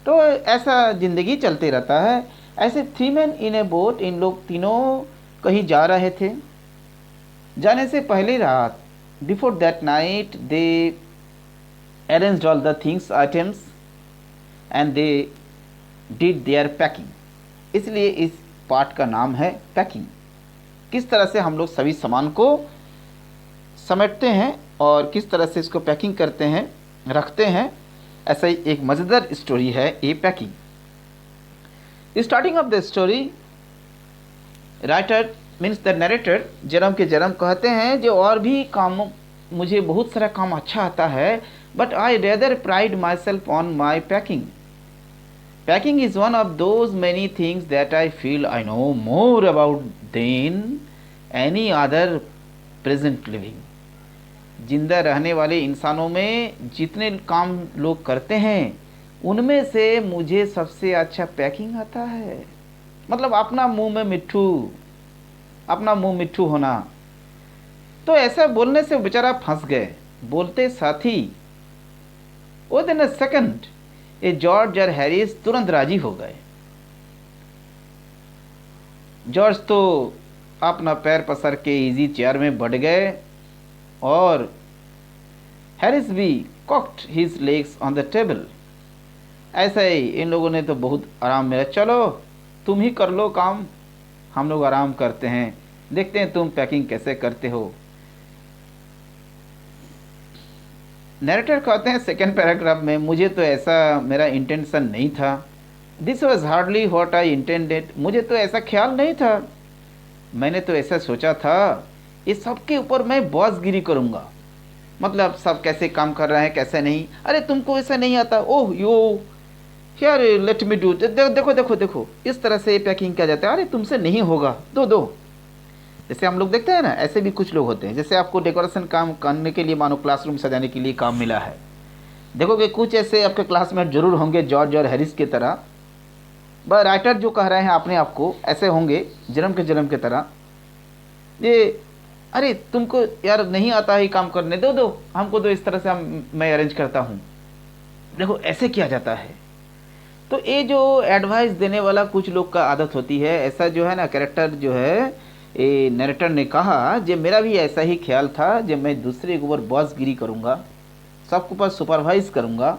तो ऐसा ज़िंदगी चलते रहता है। ऐसे three man in a boat, इन लोग तीनों कहीं जा रहे थे। जाने से पहली रात, before that night, they arranged all the things items and they did their packing. इसलिए इस पार्ट का नाम है पैकिंग। किस तरह से हम लोग सभी सामान को समेटते हैं और किस तरह से इसको पैकिंग करते हैं, रखते हैं, ऐसा ही एक मज़ेदार स्टोरी है ये packing. Starting of the story, writer means the narrator Jerome K Jerome कहते हैं जो और भी काम, मुझे बहुत सारा काम अच्छा आता है, but I rather pride myself on my packing. Packing is one of those many things that I feel I know more about than any other present living. जिंदा रहने वाले इंसानों में जितने काम लोग करते हैं उनमें से मुझे सबसे अच्छा पैकिंग आता है। मतलब अपना मुंह में मिट्ठू, अपना मुंह मिट्ठू होना। तो ऐसा बोलने से बेचारा फंस गए। बोलते साथ ही विद इन अ सेकंड ये जॉर्ज और हैरिस तुरंत राजी हो गए। जॉर्ज तो अपना पैर पसार के इजी चेयर में बैठ गए और हैरिस भी cocked his legs on the table. ऐसा ही इन लोगों ने तो बहुत आराम मिला। चलो तुम ही कर लो काम, हम लोग आराम करते हैं, देखते हैं तुम पैकिंग कैसे करते हो। नरेटर कहते हैं सेकेंड पैराग्राफ में, मुझे तो ऐसा मेरा इंटेंशन नहीं था। This was hardly what I intended. मुझे तो ऐसा ख्याल नहीं था, मैंने तो ऐसा सोचा था इस सब के ऊपर मैं बॉसगिरी करूँगा। मतलब सब कैसे काम कर रहे हैं कैसे नहीं, अरे तुमको ऐसा नहीं आता, ओह यो यार लेट मी डू, देखो देखो देखो, इस तरह से पैकिंग किया जाता है। अरे तुमसे नहीं होगा, दो दो। जैसे हम लोग देखते हैं ना, ऐसे भी कुछ लोग होते हैं। जैसे आपको डेकोरेशन काम करने के लिए, मानो क्लासरूम सजाने के लिए काम मिला है, देखोगे कुछ ऐसे आपके क्लासमेट जरूर होंगे जॉर्ज और हैरिस की तरह। वह राइटर जो कह रहे हैं अपने आप को ऐसे होंगे जन्म के जन्म की तरह। ये अरे तुमको यार नहीं आता है काम करने, दो दो हमको, दो इस तरह से मैं अरेंज करता हूँ। देखो ऐसे किया जाता है। तो ये जो एडवाइस देने वाला कुछ लोग का आदत होती है, ऐसा जो है ना कैरेक्टर जो है, ये नरेटर ने कहा जब मेरा भी ऐसा ही ख्याल था, जब मैं दूसरे के ऊपर बॉसगिरी करूँगा, सबके ऊपर सुपरवाइज करूँगा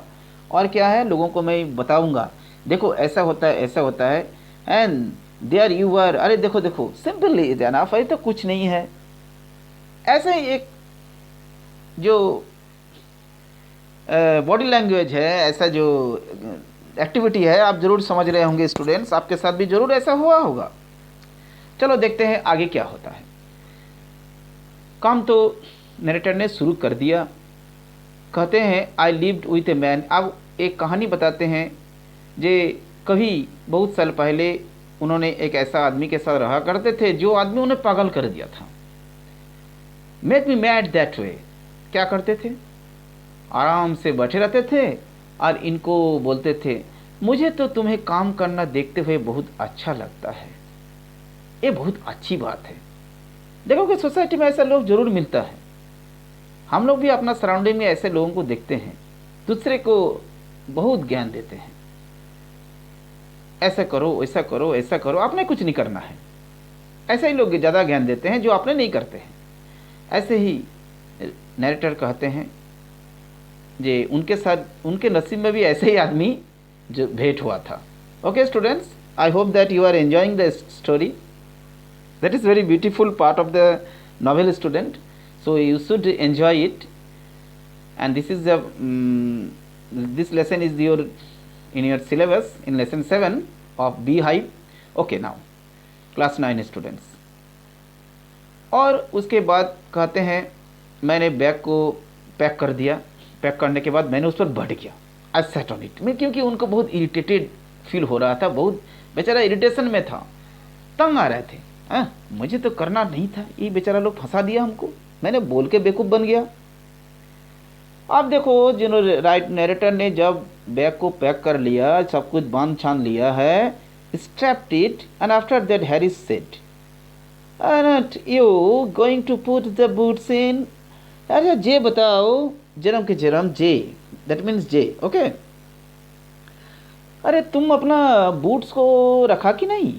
और क्या है लोगों को मैं बताऊँगा, देखो ऐसा होता है ऐसा होता है, एंड देयर यू आर, अरे देखो देखो सिंपली इनफ, अरे तो कुछ नहीं है। ऐसे ही एक जो बॉडी लैंग्वेज है, ऐसा जो एक्टिविटी है, आप ज़रूर समझ रहे होंगे स्टूडेंट्स, आपके साथ भी ज़रूर ऐसा हुआ होगा। चलो देखते हैं आगे क्या होता है। काम तो नरेटर ने शुरू कर दिया। कहते हैं I lived with a man. अब एक कहानी बताते हैं जे कभी बहुत साल पहले उन्होंने एक ऐसा आदमी के साथ रहा करते थे जो आदमी उन्हें पागल कर दिया था। Make me mad that way. क्या करते थे, आराम से बैठे रहते थे और इनको बोलते थे मुझे तो तुम्हें काम करना देखते हुए बहुत अच्छा लगता है, ये बहुत अच्छी बात है। देखो कि सोसाइटी में ऐसा लोग जरूर मिलता है। हम लोग भी अपना सराउंडिंग में ऐसे लोगों को देखते हैं, दूसरे को बहुत ज्ञान देते हैं, ऐसा करो ऐसा करो ऐसा करो, आपने कुछ नहीं करना है। ऐसे ही लोग ज़्यादा ज्ञान देते हैं जो आपने नहीं करते हैं। ऐसे ही नरेटर कहते हैं जे उनके साथ उनके नसीब में भी ऐसे ही आदमी जो भेंट हुआ था। Okay students, I hope that you are enjoying the story. That is very beautiful part of the novel student, so you should enjoy it, and this is the this lesson is your in your syllabus in lesson 7 of beehive. Okay, now class 9 students। और उसके बाद कहते हैं मैंने bag को pack कर दिया। Pack करने के बाद मैंने उस पर बैठ गया, आई सेट ऑन इट। मैं क्योंकि उनको बहुत इरिटेटेड फील हो रहा था, बहुत बेचारा इरिटेशन में था, तंग आ रहे थे। मुझे तो करना नहीं था, ये बेचारा लोग फंसा दिया हमको, मैंने बोल के बेवकूफ़ बन गया। अब देखो जिन्होंने राइट नरेटर ने जब बैग को पैक कर लिया, सब कुछ बांध छान लिया है, strapped it, and after that Harris said aren't you going to put the boots in? अरे जे बताओ, जन्म के जन्म जे, दैट मीन्स जे। ओके, अरे तुम अपना बूट्स को रखा कि नहीं?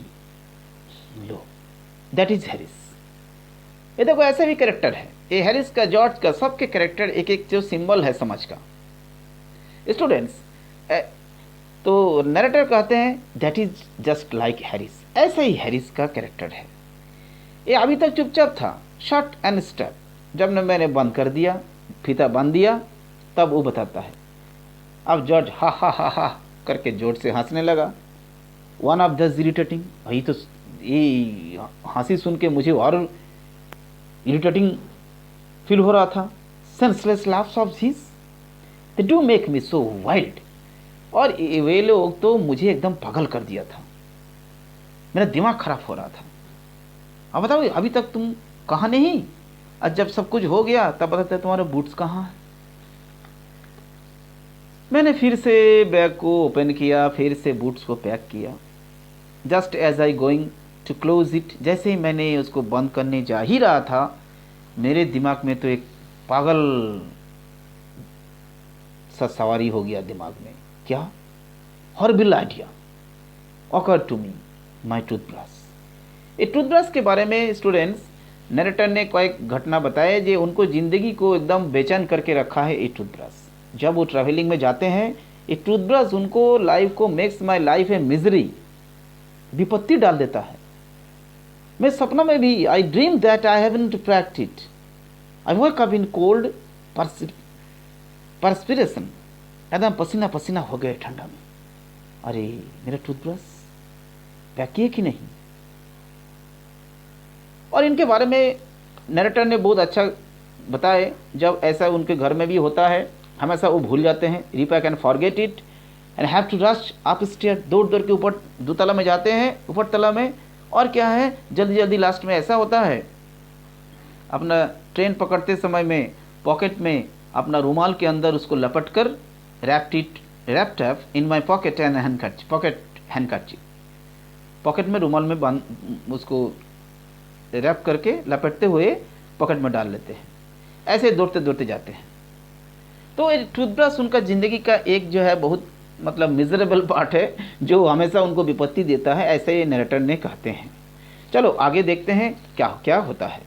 लो, दैट इज हैरिस। ये देखो ऐसे भी कैरेक्टर है, ये हैरिस का, जॉर्ज का, सबके कैरेक्टर एक एक जो सिंबल है समझ का। स्टूडेंट्स, तो नरेटर कहते हैं that is just like Harris, ऐसे ही हैरिस का कैरेक्टर है। ये अभी तक चुपचाप था, शॉट एंड स्टेप। जब मैंने बंद कर दिया, फीता बांध दिया, तब वो बताता है। अब जॉर्ज हा हा हा हा करके जोर से हंसने लगा। वन ऑफ द इरिटेटिंग, वही तो, ये हंसी सुन के मुझे और इरिटेटिंग फील हो रहा था। Senseless laughs of his, they do make me so wild. और वे लोग तो मुझे एकदम पागल कर दिया था, मेरा दिमाग खराब हो रहा था। अब बताओ, अभी तक तुम कहाँ नहीं, और जब सब कुछ हो गया तब बताते हैं तुम्हारे बूट्स कहाँ हैं। मैंने फिर से बैग को ओपन किया, फिर से बूट्स को पैक किया। Just as I going to close it, जैसे ही मैंने उसको बंद करने जा ही रहा था, मेरे दिमाग में तो एक पागल सा सवारी हो गया दिमाग में। क्या? Horrible idea occur to me, my toothbrush. ये टूथब्रश के बारे में स्टूडेंट्स, नरेटर ने कोई घटना बताया जो उनको ज़िंदगी को एकदम बेचैन करके रखा है। ये टूथब्रश, जब वो ट्रैवलिंग में जाते हैं, ये टूथब्रश उनको लाइफ को, makes my life a misery, विपत्ति डाल देता है। मैं सपना में भी, आई dream that I haven't cracked it, I woke up in cold perspiration, एकदम पसीना पसीना हो गए ठंडा में। अरे मेरा टूथब्रश पैक किए कि नहीं? और इनके बारे में नरेटर ने बहुत अच्छा बताए। जब ऐसा उनके घर में भी होता है, हमेशा वो भूल जाते हैं, repack and forget it and have to rush up stair, दौड़ दौड़ के ऊपर दोतला में जाते हैं, ऊपर तला में। और क्या है, जल्दी जल्दी लास्ट में ऐसा होता है, अपना ट्रेन पकड़ते समय में पॉकेट में अपना रुमाल के अंदर उसको लपट कर wrapped up in my pocket and handkerchief, pocket handkerchief, pocket में रुमाल में बांध, उसको रैप करके लपेटते हुए पॉकेट में डाल लेते हैं। ऐसे दौड़ते दौड़ते जाते हैं। तो टूथब्रश उनका ज़िंदगी का एक जो है बहुत मतलब मिजरेबल पार्ट है, जो हमेशा उनको विपत्ति देता है, ऐसे ये नरेटर ने कहते हैं। चलो आगे देखते हैं क्या क्या होता है।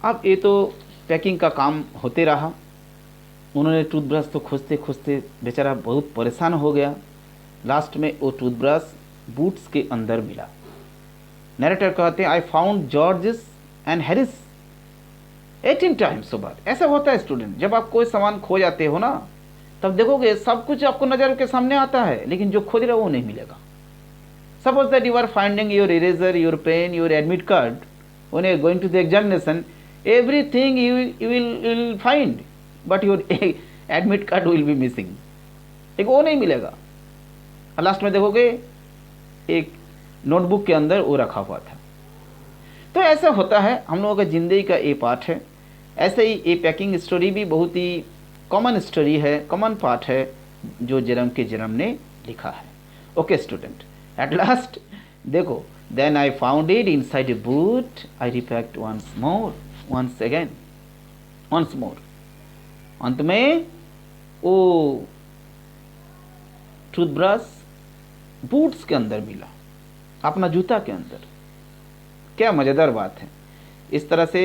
अब ये तो पैकिंग का काम होते रहा। उन्होंने टूथब्रश तो खोजते खोजते बेचारा बहुत परेशान हो गया। लास्ट में वो टूथब्रश बूट्स के अंदर मिला। नरेटर कहते हैं, I found George's and Harris 18 times over. ऐसा होता है स्टूडेंट, जब आप कोई सामान खो जाते हो ना, तब देखोगे सब कुछ आपको नज़र के सामने आता है, लेकिन जो खोज रहे हो वो नहीं मिलेगा। Suppose that you are finding your eraser, your pen, your admit card, when you are going to the examination, everything you will find, but your admit card will be missing, एक वो नहीं मिलेगा। लास्ट में देखोगे एक notebook के अंदर वो रखा हुआ था। तो ऐसा होता है, हम लोगों का ज़िंदगी का ये पार्ट है। ऐसे ही ये पैकिंग स्टोरी भी बहुत ही कॉमन स्टोरी है, कॉमन पार्ट है, जो जेरम के जेरम ने लिखा है। ओके स्टूडेंट, एट लास्ट देखो, then I found it inside a boot, I repacked once more। अंत में वो टूथब्रश बूट्स के अंदर मिला, अपना जूता के अंदर। क्या मज़ेदार बात है। इस तरह से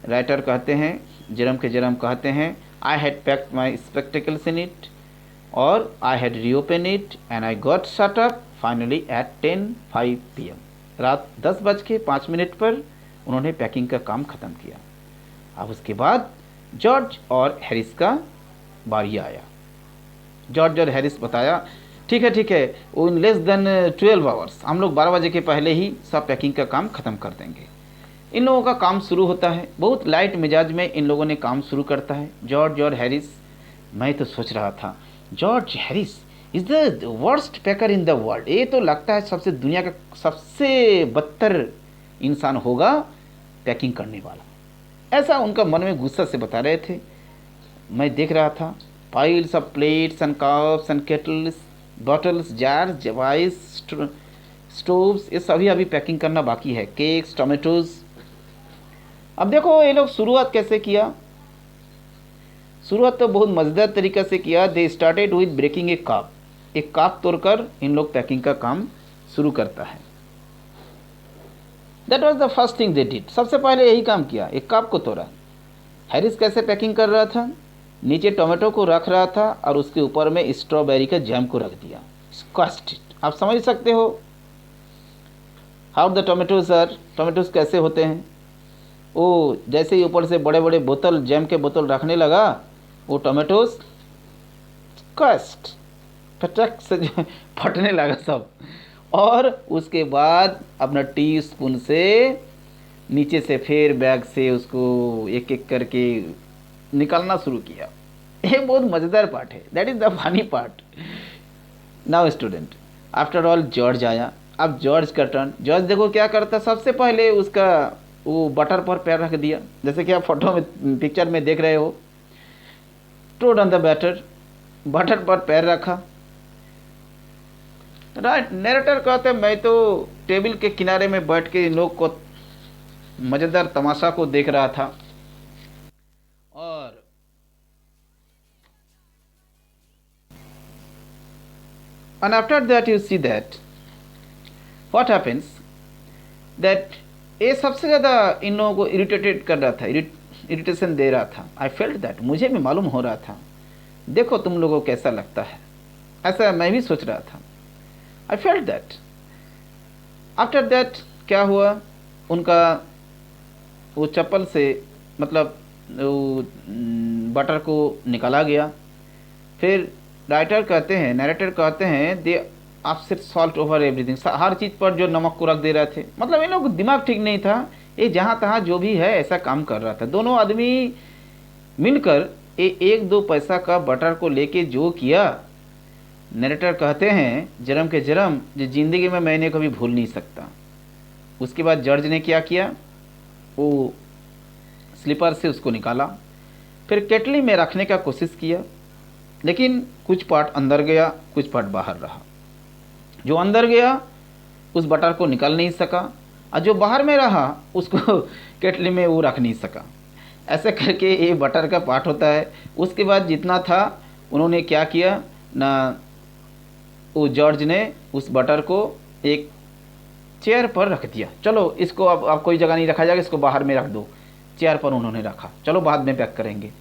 राइटर कहते हैं, जेरम के जेरम कहते हैं, I had packed my spectacles in it और I had reopen it and I got shut up finally at 10:05 PM। रात 10:05 पर उन्होंने पैकिंग का काम ख़त्म किया। अब उसके बाद जॉर्ज और हैरिस का बारी आया। जॉर्ज और हैरिस बताया, ठीक है, वो इन लेस देन 12 आवर्स, हम लोग 12 बजे के पहले ही सब पैकिंग का काम ख़त्म कर देंगे। इन लोगों का काम शुरू होता है, बहुत लाइट मिजाज में इन लोगों ने काम शुरू करता है, जॉर्ज और हैरिस। मैं तो सोच रहा था, George Harris is the worst packer in the world. ये तो लगता है सबसे दुनिया का सबसे बदतर इंसान होगा पैकिंग करने वाला, ऐसा उनका मन में गुस्सा से बता रहे थे। मैं देख रहा था, piles of plates and cups and kettles, bottles, jars, juices, stoves, ये सभी अभी पैकिंग करना बाकी है, केक्स, टोमेटोज़। अब देखो ये लोग शुरुआत कैसे किया। शुरुआत तो बहुत मज़ेदार तरीक़े से किया। दे स्टार्टेड विद ब्रेकिंग ए काप। एक काप तोड़कर इन लोग पैकिंग का काम शुरू करता है। That was the first thing they did. सबसे पहले यही काम किया, एक काप को तोड़ा। हैरिस कैसे पैकिंग कर रहा था, नीचे टोमेटो को रख रहा था और उसके ऊपर में स्ट्रॉबेरी का जैम को रख दिया। स्क्वाश्ड इट। आप समझ सकते हो how the tomatoes are. Tomatoes कैसे होते हैं। वो जैसे ही ऊपर से बड़े बड़े बोतल, जैम के बोतल रखने लगा, वो टोमेटोज स्क्वाश्ड, फटक से फटने लगा सब। और उसके बाद अपना टी स्पून से नीचे से फिर बैग से उसको एक एक करके निकालना शुरू किया। ये बहुत मज़ेदार पार्ट है। That is the funny part. Now student, after all George आया। अब जॉर्ज का टर्न। जॉर्ज देखो क्या करता, सबसे पहले उसका वो बटर पर पैर रख दिया, जैसे कि आप फोटो में, पिक्चर में देख रहे हो। ट्रोड ऑन द बैटर, बटर पर पैर रखा। राइट। नैरेटर कहते मैं तो टेबल के किनारे में बैठ के इन लोग को मज़ेदार तमाशा को देख रहा था। और and after that you see that what happens that ये सबसे ज़्यादा इन लोगों को इरिटेटेड कर रहा था, इरिटेशन दे रहा था। I felt that. मुझे भी मालूम हो रहा था, देखो तुम लोगों को कैसा लगता है, ऐसा मैं भी सोच रहा था। I felt that. After that क्या हुआ, उनका वो चप्पल से मतलब वो बटर को निकाला गया। फिर राइटर कहते हैं, नैरेटर कहते हैं, दे ऑफसेट सॉल्ट ओवर एवरीथिंग। हर चीज़ पर जो नमक को रख दे रहे थे। मतलब इन लोगों को दिमाग ठीक नहीं था, ये जहाँ तहाँ जो भी है ऐसा काम कर रहा था। दोनों आदमी मिलकर ये 1-2 पैसा का बटर को लेके जो किया, नैरेटर कहते हैं जरम के जरम, जो ज़िंदगी में मैंने कभी भूल नहीं सकता। उसके बाद जॉर्ज ने क्या किया, वो स्लीपर से उसको निकाला, फिर केटली में रखने का कोशिश किया, लेकिन कुछ पार्ट अंदर गया, कुछ पार्ट बाहर रहा। जो अंदर गया उस बटर को निकाल नहीं सका, और जो बाहर में रहा उसको केटली में वो रख नहीं सका। ऐसे करके ये बटर का पार्ट होता है। उसके बाद जितना था उन्होंने क्या किया ना, वो जॉर्ज ने उस बटर को एक चेयर पर रख दिया। चलो इसको अब कोई जगह नहीं रखा जाएगा, इसको बाहर में रख दो। चेयर पर उन्होंने रखा, चलो बाद में पैक करेंगे।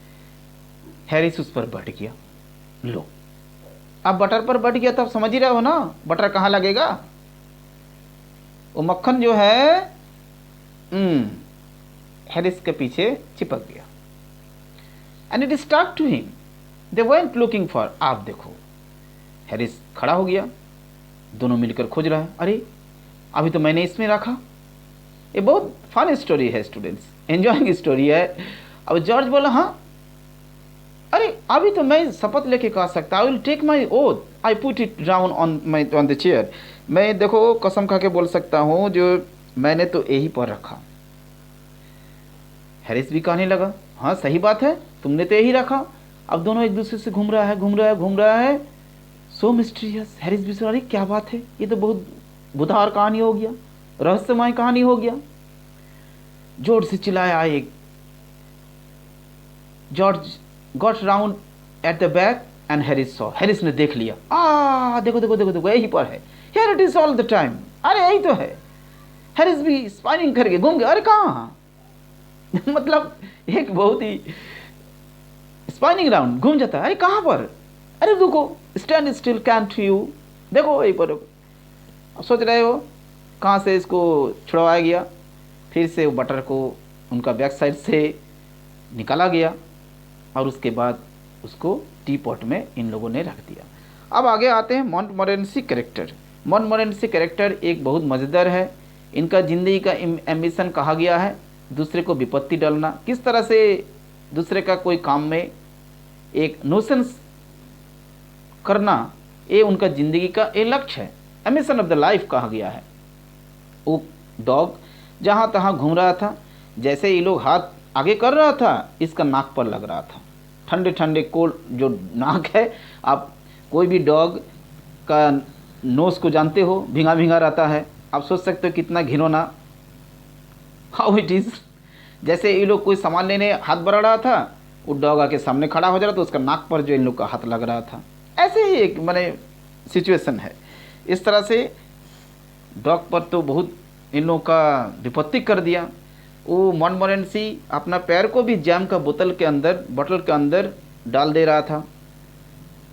हैरिस उस पर बैठ गया। लो, अब बटर पर बैठ गया तो आप समझ ही रहे हो ना, बटर कहाँ लगेगा। वो मक्खन जो है हैरिस के पीछे चिपक गया। And it stuck to him. They went looking for. आप देखो हैरिस खड़ा हो गया, दोनों मिलकर खोज रहा है। अरे अभी तो मैंने इसमें रखा। ये बहुत फन स्टोरी है स्टूडेंट्स, एंजॉइंग स्टोरी है। अब जॉर्ज बोला, हाँ अरे अभी तो मैं शपथ लेके कह सकता, I will take my oath, I put it down on the chair. मैं देखो कसम खा के बोल सकता हूँ, जो मैंने तो यही पर रखा। हैरिस भी कहने लगा, हाँ सही बात है, तुमने तो यही रखा। अब दोनों एक दूसरे से घूम रहा है। सो मिस्टीरियस। हैरिस भी सोच, अरे क्या बात है, ये तो बहुत बुधार कहानी हो गया, रहस्यमय कहानी हो गया। जोर से चिल्लाया एक। George got round at the back and Harris saw. Harris ने देख लिया, देखो यही पर है, here it is all the time. अरे यही तो है। हैरिस भी स्पाइनिंग करके घूम गया, अरे कहाँ मतलब एक बहुत ही स्पाइनिंग राउंड घूम जाता है, अरे कहाँ पर, अरे रुको, स्टैंड स्टिल, कैंट यू, देखो यही पर। अब सोच रहे हो कहाँ से इसको छुड़वाया गया। फिर से वो बटर को उनका बैक साइड से निकाला गया और उसके बाद उसको टी पॉट में इन लोगों ने रख दिया। अब आगे आते हैं मॉन्टमोरेंसी कैरेक्टर। मॉन्टमोरेंसी कैरेक्टर एक बहुत मज़ेदार है। इनका ज़िंदगी का एम्बिशन कहा गया है दूसरे को विपत्ति डालना। किस तरह से दूसरे का कोई काम में एक नुसेंस करना, ये उनका ज़िंदगी का एक लक्ष्य है, एम्बिशन ऑफ द लाइफ कहा गया है। वो डॉग जहाँ तहाँ घूम रहा था, जैसे ये लोग हाथ आगे कर रहा था, इसका नाक पर लग रहा था। ठंडे ठंडे कोल्ड जो नाक है, आप कोई भी डॉग का नोज़ को जानते हो, भींगा भींगा रहता है। आप सोच सकते हो कितना घिनौना, हाउ इट इज़। जैसे ये लोग कोई सामान लेने हाथ बढ़ा रहा था, वो डॉग आके सामने खड़ा हो जा रहा तो उसका नाक पर जो इन लोग का हाथ लग रहा था। ऐसे ही एक माने सिचुएशन है। इस तरह से डॉग पर तो बहुत इन लोगों का विपत्ति कर दिया। वो मॉन्टमोरेंसी अपना पैर को भी जैम का बोतल के अंदर डाल दे रहा था।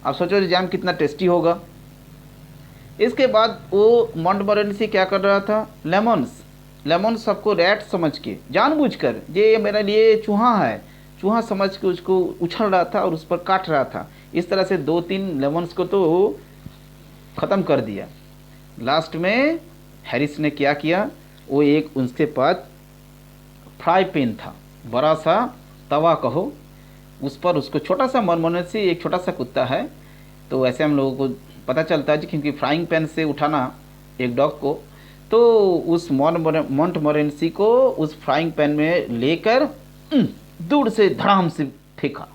आप सोचो जैम कितना टेस्टी होगा। इसके बाद वो मॉन्टमोरेंसी क्या कर रहा था, लेमन्स सबको रैट समझ के जानबूझकर ये मेरे लिए चूहा है, चूहा समझ के उसको उछल रहा था और उस पर काट रहा था। इस तरह से 2-3 लेमन्स को तो ख़त्म कर दिया। लास्ट में हैरिस ने क्या किया, वो एक उसके पास फ्राई पैन था, बड़ा सा तवा कहो, उस पर उसको छोटा सा मॉन्टमोरेंसी एक छोटा सा कुत्ता है तो ऐसे हम लोगों को पता चलता है जी, क्योंकि फ्राइंग पैन से उठाना एक डॉग को, तो उस मॉन्टमोरेंसी को उस फ्राइंग पैन में लेकर दूर से धड़ाम से फेंका।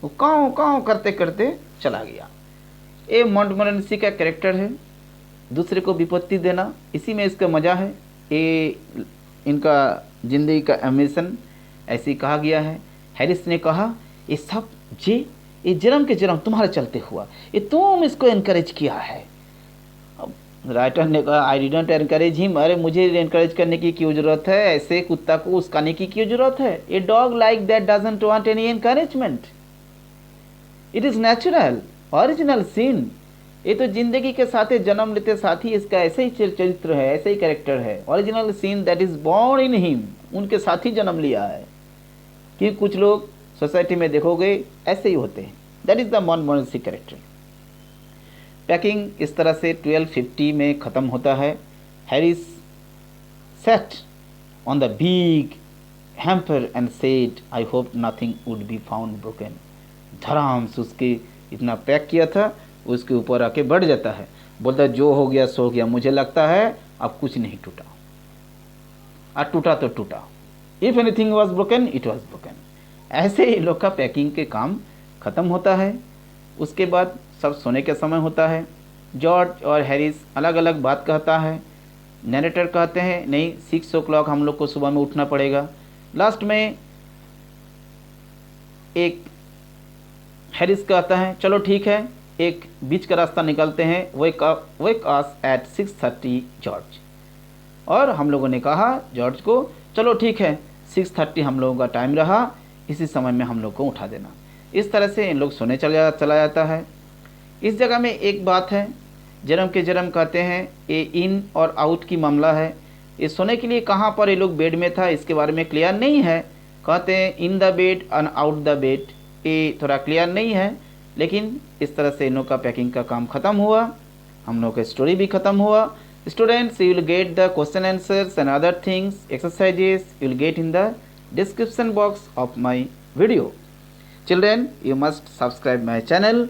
वो काँव काँव करते करते चला गया। ये मॉन्टमोरेंसी का कैरेक्टर है, दूसरे को विपत्ति देना, इसी में इसका मज़ा है। ये इनका ज़िंदगी का एम्बिशन ऐसे ही कहा गया है। हैरिस ने कहा ये सब ये जन्म के जन्म तुम्हारे चलते हुआ, ये तुम इसको इनकरेज किया है। अब राइटर ने कहा आई डिडंट एनकरेज हिम, अरे मुझे इनकरेज करने की क्यों ज़रूरत है, ऐसे कुत्ता को उस्काने की क्यों ज़रूरत है। A dog like that doesn't want any encouragement, it is natural original scene. ये तो जिंदगी के साथ जन्म लेते साथ ही इसका ऐसे ही चरित्र है, ऐसे ही कैरेक्टर है, original seen that is born in him, उनके साथ ही जन्म लिया है। कि कुछ लोग सोसाइटी में देखोगे ऐसे ही होते हैं। That is the मॉन्टमोरेंसी character. Packing इस तरह से 1250 में ख़त्म होता है। Harris set on the big hamper and said I hope nothing would be found broken. धड़ाम से उसके इतना पैक किया था, उसके ऊपर आके बढ़ जाता है, बोलता है जो हो गया सो हो गया, मुझे लगता है अब कुछ नहीं टूटा, और टूटा तो टूटा। If anything was broken it was broken. ऐसे ही लोग का पैकिंग के काम ख़त्म होता है। उसके बाद सब सोने का समय होता है। जॉर्ज और हैरिस अलग अलग बात कहता है। नरेटर कहते हैं नहीं 6 o'clock हम लोग को सुबह में उठना पड़ेगा। लास्ट में एक हैरिस कहता है चलो ठीक है, एक बीच का रास्ता निकलते हैं, वेक अस एट 6:30 जॉर्ज। और हम लोगों ने कहा जॉर्ज को चलो ठीक है 6:30 हम लोगों का टाइम रहा, इसी समय में हम लोग को उठा देना। इस तरह से इन लोग सोने चला जाता है। इस जगह में एक बात है, जन्म के जन्म कहते हैं ये इन और आउट की मामला है। ये सोने के लिए कहाँ पर ये लोग बेड में था इसके बारे में क्लियर नहीं है। कहते हैं in the bed and out the bed, ये थोड़ा क्लियर नहीं है। लेकिन इस तरह से इन लोग का पैकिंग का काम ख़त्म हुआ, हम लोग का स्टोरी भी ख़त्म हुआ। Students, you will get the question answers and other things, exercises you will get in the description box of my video. Children, you must subscribe my channel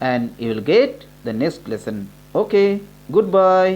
and you will get the next lesson. Okay, goodbye.